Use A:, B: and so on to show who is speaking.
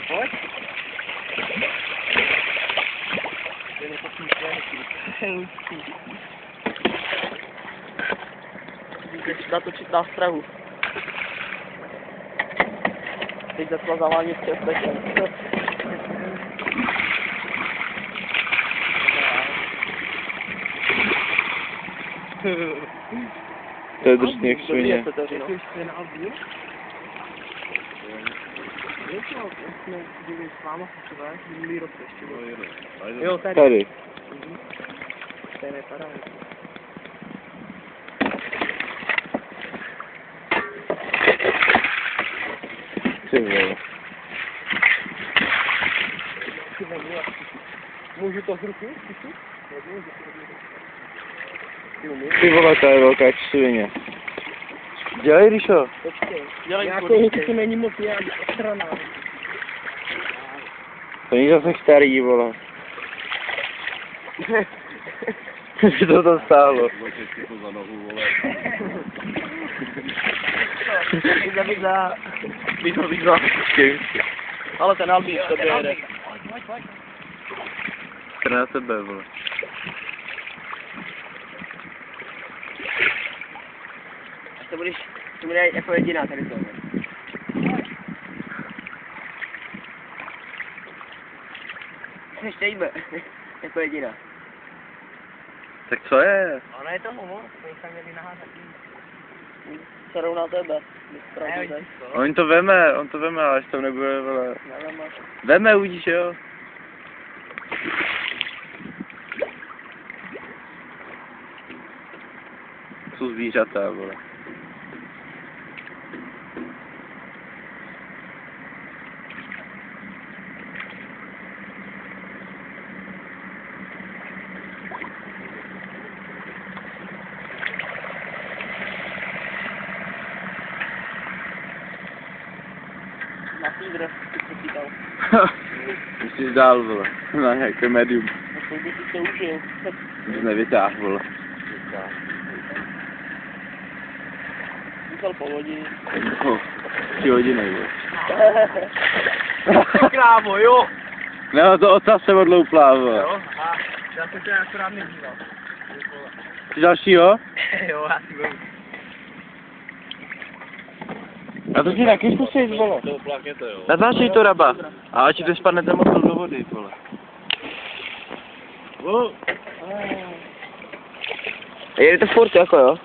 A: Pojď. Můžeš natočit nástrahu. Teď začala zavánět přes večer.
B: To je drsný jak svině.
A: Jo, tady.
B: Tady.
A: To je neparáda.
B: Ty vole.
A: Můžu to zrušit?
B: Ty vole, to je velká jak svině. Dělej, Ríšo.
A: Počkej. Nějakou to není moc nějak strana.
B: To není zase starý, vole. Že to stálo.
A: Vidno. Ale ten Albíš to jede.
B: To na sebe, vole.
A: To bude jako jediná tady to. Stejme, jako jediná.
B: Tak co je?
A: Ona je to humor, to jich tam měli naházat. Se rovná tebe.
B: On to veme, ale až tam nebude, vole. Veme, uvidíš, jo? Jsou zvířata, vole.
A: Na fídr, ty počítal.
B: Jsi dál, vole. Na nějaké médium.
A: To by si to užil.
B: Jsi nevytáhl, vole.
A: Musel po lodi.
B: No, 3 hodiny, vole.
A: Krávo, jo.
B: No, to ocas se odloupla, vole.
A: Jo, a já jsem se akorát nedíval.
B: Ty dalšího?
A: Jo, já si budu.
B: A to ti taky zkusit, vole. Natáčej to, raba. A ať ti spadnete moc do vody, vole. Jedete furt, jako jo?